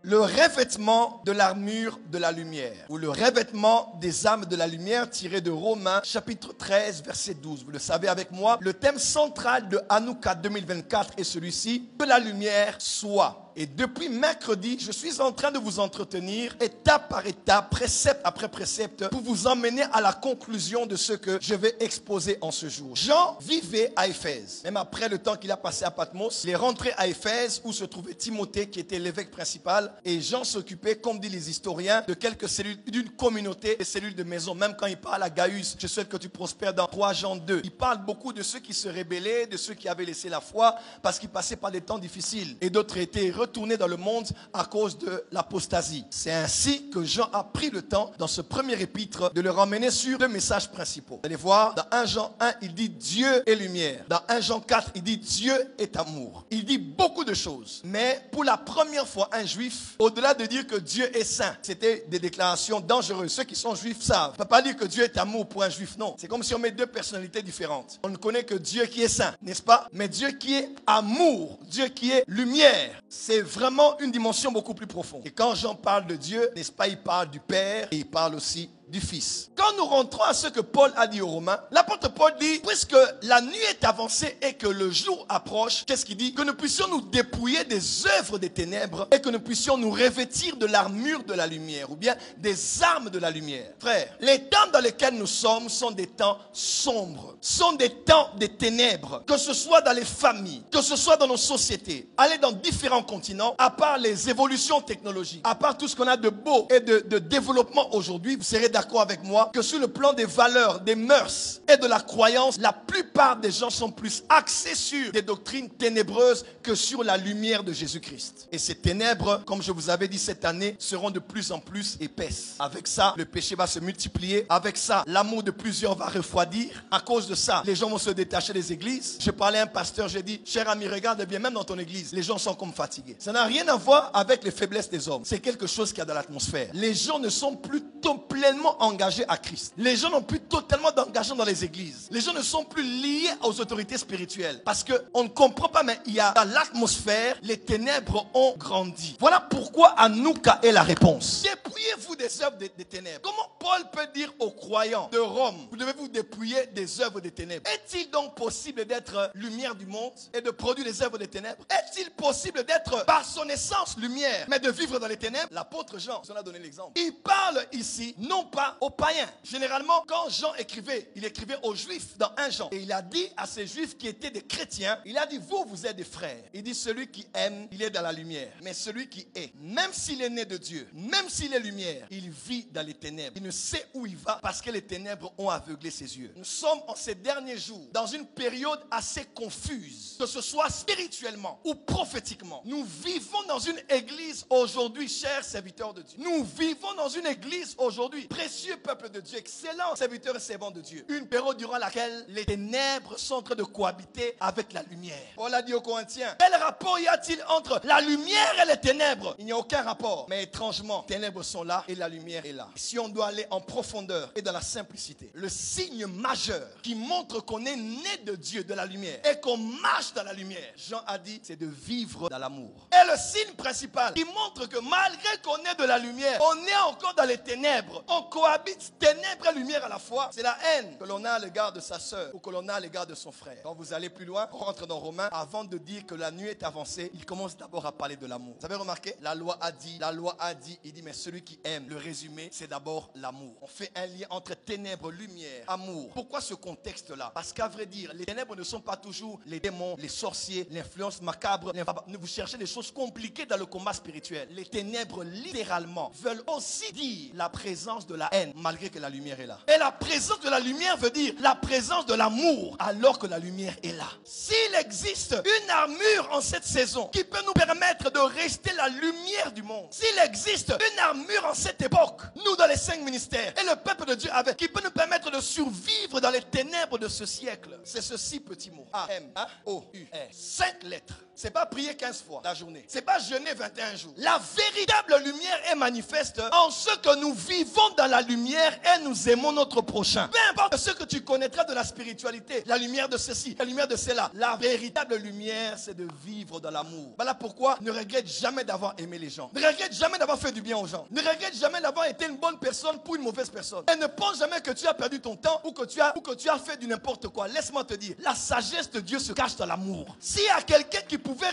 Le revêtement de l'armure de la lumière, ou le revêtement des armes de la lumière tiré de Romains chapitre 13 verset 12. Vous le savez avec moi, le thème central de Hanouka 2024 est celui-ci, que la lumière soit. Et depuis mercredi, je suis en train de vous entretenir étape par étape, précepte après précepte, pour vous emmener à la conclusion de ce que je vais exposer en ce jour. Jean vivait à Éphèse. Même après le temps qu'il a passé à Patmos, il est rentré à Éphèse où se trouvait Timothée qui était l'évêque principal. Et Jean s'occupait, comme disent les historiens, de quelques cellules d'une communauté, des cellules de maison. Même quand il parle à Gaius, je souhaite que tu prospères dans 3 Jean 2. Il parle beaucoup de ceux qui se rébellaient, de ceux qui avaient laissé la foi parce qu'ils passaient par des temps difficiles. Et d'autres étaient retournés dans le monde à cause de l'apostasie. C'est ainsi que Jean a pris le temps, dans ce premier épître, de leur emmener sur 2 messages principaux. Vous allez voir, dans 1 Jean 1, il dit Dieu est lumière. Dans 1 Jean 4, il dit Dieu est amour. Il dit beaucoup de choses. Mais pour la première fois, un juif, au-delà de dire que Dieu est saint, c'était des déclarations dangereuses. Ceux qui sont juifs savent. On ne peut pas dire que Dieu est amour pour un juif, non. C'est comme si on met 2 personnalités différentes. On ne connaît que Dieu qui est saint, n'est-ce pas? Mais Dieu qui est amour, Dieu qui est lumière, c'est vraiment une dimension beaucoup plus profonde. Et quand Jean parle de Dieu, n'est-ce pas, il parle du Père et il parle aussi du Fils. Quand nous rentrons à ce que Paul a dit aux Romains, l'apôtre Paul dit, puisque la nuit est avancée et que le jour approche, qu'est-ce qu'il dit? Que nous puissions nous dépouiller des œuvres des ténèbres et que nous puissions nous revêtir de l'armure de la lumière ou bien des armes de la lumière. Frères, les temps dans lesquels nous sommes sont des temps sombres, sont des temps des ténèbres, que ce soit dans les familles, que ce soit dans nos sociétés. Allez dans différents continents, à part les évolutions technologiques, à part tout ce qu'on a de beau et de développement aujourd'hui, vous serez d'accord avec moi que sur le plan des valeurs, des mœurs et de la croyance, la plupart des gens sont plus axés sur des doctrines ténébreuses que sur la lumière de Jésus-Christ. Et ces ténèbres, comme je vous avais dit cette année, seront de plus en plus épaisses. Avec ça, le péché va se multiplier. Avec ça, l'amour de plusieurs va refroidir. À cause de ça, les gens vont se détacher des églises. Je parlais à un pasteur, j'ai dit, cher ami, regarde bien, même dans ton église, les gens sont comme fatigués. Ça n'a rien à voir avec les faiblesses des hommes. C'est quelque chose qu'il y a dans l'atmosphère. Les gens ne sont plus pleinement engagés à Christ. Les gens n'ont plus totalement d'engagement dans les églises. Les gens ne sont plus liés aux autorités spirituelles. Parce qu'on ne comprend pas, mais il y a dans l'atmosphère, les ténèbres ont grandi. Voilà pourquoi Hanouka est la réponse. Dépouillez-vous des œuvres des ténèbres. Comment Paul peut dire aux croyants de Rome, vous devez vous dépouiller des œuvres des ténèbres? Est-il donc possible d'être lumière du monde et de produire les œuvres des ténèbres? Est-il possible d'être par son essence lumière, mais de vivre dans les ténèbres? L'apôtre Jean, on a donné l'exemple. Il parle ici, non pas aux païens. Généralement, quand Jean écrivait, il écrivait aux juifs dans 1 Jean. Et il a dit à ces juifs qui étaient des chrétiens, il a dit, vous êtes des frères. Il dit, celui qui aime, il est dans la lumière. Mais celui qui est, même s'il est né de Dieu, même s'il est lumière, il vit dans les ténèbres. Il ne sait où il va parce que les ténèbres ont aveuglé ses yeux. Nous sommes en ces derniers jours dans une période assez confuse, que ce soit spirituellement ou prophétiquement. Nous vivons dans une église aujourd'hui, chers serviteurs de Dieu. Nous vivons dans une église aujourd'hui, précieux peuple de Dieu, excellent serviteur et servant de Dieu. Une période durant laquelle les ténèbres sont en train de cohabiter avec la lumière. On l'a dit aux Corinthiens. Quel rapport y a-t-il entre la lumière et les ténèbres? Il n'y a aucun rapport. Mais étrangement, les ténèbres sont là et la lumière est là. Si on doit aller en profondeur et dans la simplicité, le signe majeur qui montre qu'on est né de Dieu, de la lumière, et qu'on marche dans la lumière, Jean a dit, c'est de vivre dans l'amour. Et le signe principal qui montre que malgré qu'on est de la lumière, on est encore dans les ténèbres. On cohabite ténèbres et lumière à la fois. C'est la haine que l'on a à l'égard de sa sœur ou que l'on a à l'égard de son frère. Quand vous allez plus loin, on rentre dans Romains. Avant de dire que la nuit est avancée, il commence d'abord à parler de l'amour. Vous avez remarqué? La loi a dit, il dit, mais celui qui aime, le résumé, c'est d'abord l'amour. On fait un lien entre ténèbres, lumière, amour. Pourquoi ce contexte-là? Parce qu'à vrai dire, les ténèbres ne sont pas toujours les démons, les sorciers, l'influence macabre. Vous cherchez des choses compliquées dans le combat spirituel. Les ténèbres, littéralement, veulent aussi dire la présence de la haine, malgré que la lumière est là. Et la présence de la lumière veut dire la présence de l'amour, alors que la lumière est là. S'il existe une armure en cette saison qui peut nous permettre de rester la lumière du monde, s'il existe une armure en cette époque, nous dans les 5 ministères et le peuple de Dieu avec, qui peut nous permettre de survivre dans les ténèbres de ce siècle, c'est ce 6 petits mots. A-M-O-U-R. 5 lettres. C'est pas prier 15 fois la journée. C'est pas jeûner 21 jours. La véritable lumière est manifeste en ce que nous vivons dans la lumière et nous aimons notre prochain. Peu importe ce que que tu connaîtras de la spiritualité, la lumière de ceci, la lumière de cela. La véritable lumière, c'est de vivre dans l'amour. Voilà pourquoi ne regrette jamais d'avoir aimé les gens. Ne regrette jamais d'avoir fait du bien aux gens. Ne regrette jamais d'avoir été une bonne personne pour une mauvaise personne. Et ne pense jamais que tu as perdu ton temps ou que tu as fait du n'importe quoi. Laisse-moi te dire, la sagesse de Dieu se cache dans l'amour. S'il y a quelqu'un qui pouvait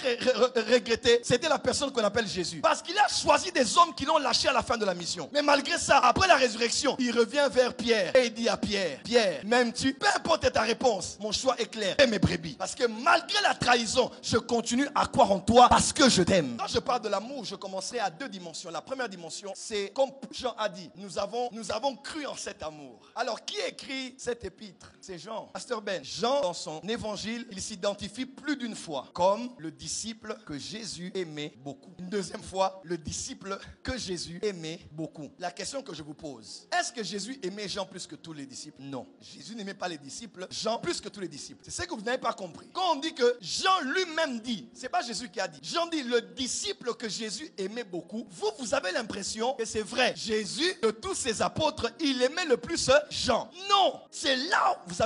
regretter, c'était la personne qu'on appelle Jésus. Parce qu'il a choisi des hommes qui l'ont lâché à la fin de la mission. Mais malgré ça, après la résurrection, il revient vers Pierre et il dit à Pierre, Pierre, m'aimes-tu? Peu importe ta réponse, mon choix est clair. Aime mes brebis. Parce que malgré la trahison, je continue à croire en toi parce que je t'aime. Quand je parle de l'amour, je commencerai à deux dimensions. La première dimension, c'est comme Jean a dit, nous avons cru en cet amour. Alors, qui écrit cette épître? C'est Jean. Pasteur Ben. Jean, dans son évangile, il s'identifie plus d'une fois comme le disciple que Jésus aimait beaucoup. Une deuxième fois, le disciple que Jésus aimait beaucoup. La question que je vous pose, est-ce que Jésus aimait Jean plus que tous les disciples? Non. Jésus n'aimait pas les disciples, Jean plus que tous les disciples. C'est ce que vous n'avez pas compris. Quand on dit que Jean lui-même dit, c'est pas Jésus qui a dit. Jean dit le disciple que Jésus aimait beaucoup. Vous avez l'impression que c'est vrai. Jésus, de tous ses apôtres, il aimait le plus Jean. Non. C'est là où vous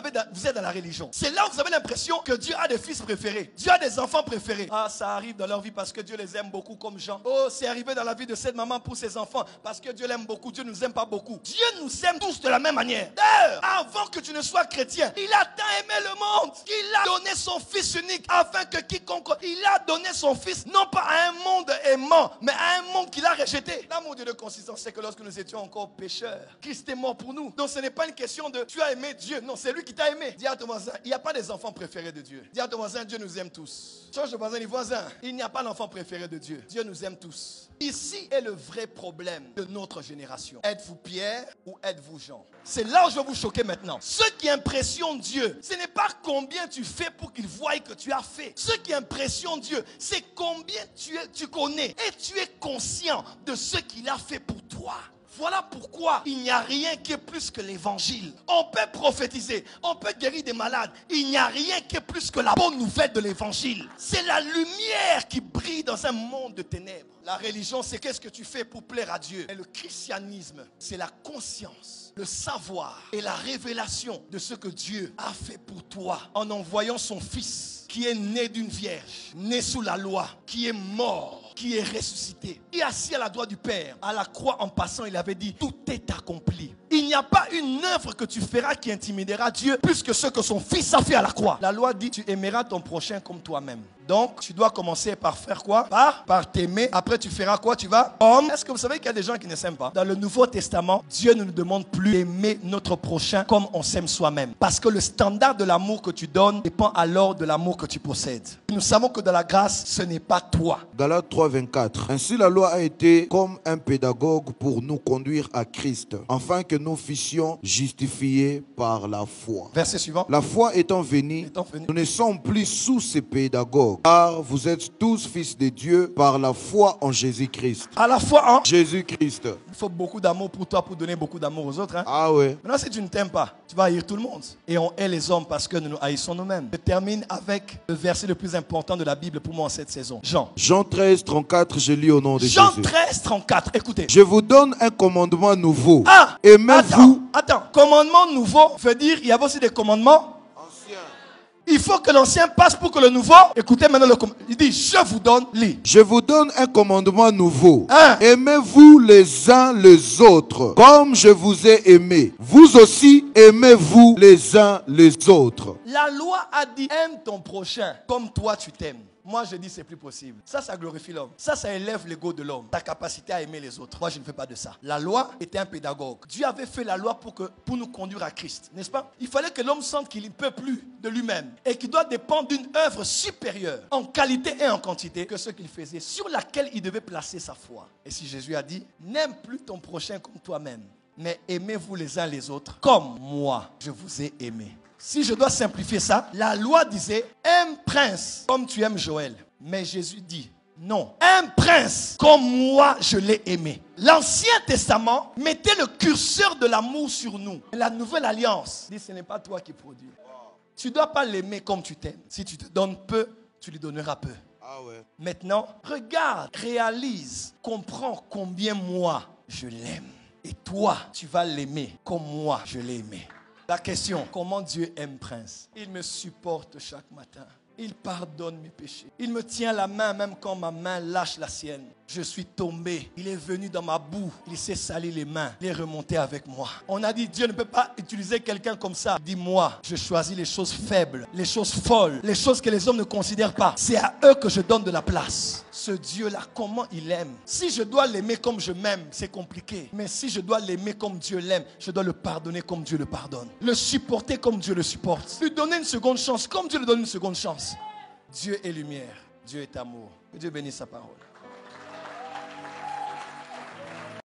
êtes dans la religion. C'est là où vous avez l'impression que Dieu a des fils préférés. Dieu a des enfants préférés. Ah, ça arrive dans leur vie parce que Dieu les aime beaucoup comme Jean. Oh, c'est arrivé dans la vie de cette maman pour ses enfants parce que Dieu l'aime beaucoup. Dieu ne nous aime pas beaucoup. Dieu nous aime tous de la même manière. D'ailleurs, avant que tu ne sois chrétien, il a tant aimé le monde qu'il a donné son fils unique afin que quiconque, il a donné son fils non pas à un monde aimant, mais à un monde qu'il a rejeté. L'amour de Dieu de consistance, c'est que lorsque nous étions encore pécheurs, Christ est mort pour nous. Donc ce n'est pas une question de tu as aimé Dieu. Non, c'est lui qui t'a aimé. Dis à ton voisin, il n'y a pas des enfants préférés de Dieu. Dis à ton voisin, Dieu nous aime tous. Change de voisin, dis voisin, il n'y a pas d'enfant préféré de Dieu. Dieu nous aime tous. Ici est le vrai problème de notre génération. Êtes-vous Pierre ou êtes-vous Jean? C'est là où je vais vous choquer maintenant. Ce qui impressionne Dieu, ce n'est pas combien tu fais pour qu'il voie que tu as fait. Ce qui impressionne Dieu, c'est combien tu connais et tu es conscient de ce qu'il a fait pour toi. Voilà pourquoi il n'y a rien qui est plus que l'évangile. On peut prophétiser, on peut guérir des malades. Il n'y a rien qui est plus que la bonne nouvelle de l'évangile. C'est la lumière qui brille dans un monde de ténèbres. La religion, c'est qu'est-ce que tu fais pour plaire à Dieu. Et le christianisme, c'est la conscience, le savoir et la révélation de ce que Dieu a fait pour toi en envoyant son fils qui est né d'une vierge, né sous la loi, qui est mort, qui est ressuscité, qui est assis à la droite du Père. À la croix, en passant, il avait dit, tout est accompli. Il n'y a pas une œuvre que tu feras qui intimidera Dieu plus que ce que son fils a fait à la croix. La loi dit, tu aimeras ton prochain comme toi-même. Donc, tu dois commencer par faire quoi? Par t'aimer. Après, tu feras quoi? Tu vas Est-ce que vous savez qu'il y a des gens qui ne s'aiment pas? Dans le Nouveau Testament, Dieu ne nous demande plus d'aimer notre prochain comme on s'aime soi-même. Parce que le standard de l'amour que tu donnes dépend alors de l'amour que tu possèdes. Nous savons que dans la grâce, ce n'est pas toi. Galates 3:24. Ainsi, la loi a été comme un pédagogue pour nous conduire à Christ, afin que nous fussions justifiés par la foi. Verset suivant. La foi étant venue, nous ne sommes plus sous ces pédagogues. Car vous êtes tous fils de Dieu par la foi en Jésus-Christ. À la foi en Jésus-Christ. Il faut beaucoup d'amour pour toi pour donner beaucoup d'amour aux autres. Hein? Ah ouais. Maintenant, si tu ne t'aimes pas, tu vas haïr tout le monde. Et on hait les hommes parce que nous nous haïssons nous-mêmes. Je termine avec le verset le plus important de la Bible pour moi en cette saison. Jean 13:34, je lis au nom de Jésus. Jean 13:34, écoutez. Je vous donne un commandement nouveau. Ah, aimez-vous. Attends, commandement nouveau veut dire il y avait aussi des commandements anciens. Il faut que l'ancien passe pour que le nouveau. Écoutez maintenant le commandement. Il dit je vous donne, lis. Je vous donne un commandement nouveau. Hein? Aimez-vous les uns les autres comme je vous ai aimé. Vous aussi aimez-vous les uns les autres. La loi a dit aime ton prochain comme toi tu t'aimes. Moi, je dis c'est plus possible. Ça glorifie l'homme. Ça élève l'ego de l'homme. Ta capacité à aimer les autres. Moi, je ne fais pas de ça. La loi était un pédagogue. Dieu avait fait la loi pour nous conduire à Christ. N'est-ce pas? Il fallait que l'homme sente qu'il ne peut plus de lui-même. Et qu'il doit dépendre d'une œuvre supérieure, en qualité et en quantité, que ce qu'il faisait, sur laquelle il devait placer sa foi. Et si Jésus a dit, n'aime plus ton prochain comme toi-même, mais aimez-vous les uns les autres comme moi, je vous ai aimé. Si je dois simplifier ça, la loi disait, aime prince comme tu aimes Joël. Mais Jésus dit, non, aime prince comme moi je l'ai aimé. L'Ancien Testament mettait le curseur de l'amour sur nous. La Nouvelle Alliance dit, ce n'est pas toi qui produis. Tu ne dois pas l'aimer comme tu t'aimes. Si tu te donnes peu, tu lui donneras peu. Ah ouais. Maintenant, regarde, réalise, comprends combien moi je l'aime. Et toi, tu vas l'aimer comme moi je l'ai aimé. La question, comment Dieu aime Prince? Il me supporte chaque matin. Il pardonne mes péchés. Il me tient la main même quand ma main lâche la sienne. Je suis tombé. Il est venu dans ma boue. Il s'est sali les mains. Il est remonté avec moi. On a dit, Dieu ne peut pas utiliser quelqu'un comme ça. Dis-moi, je choisis les choses faibles, les choses folles, les choses que les hommes ne considèrent pas. C'est à eux que je donne de la place. Ce Dieu-là, comment il aime? Si je dois l'aimer comme je m'aime, c'est compliqué. Mais si je dois l'aimer comme Dieu l'aime, je dois le pardonner comme Dieu le pardonne. Le supporter comme Dieu le supporte. Lui donner une seconde chance comme Dieu lui donne une seconde chance. Dieu est lumière. Dieu est amour. Que Dieu bénisse sa parole.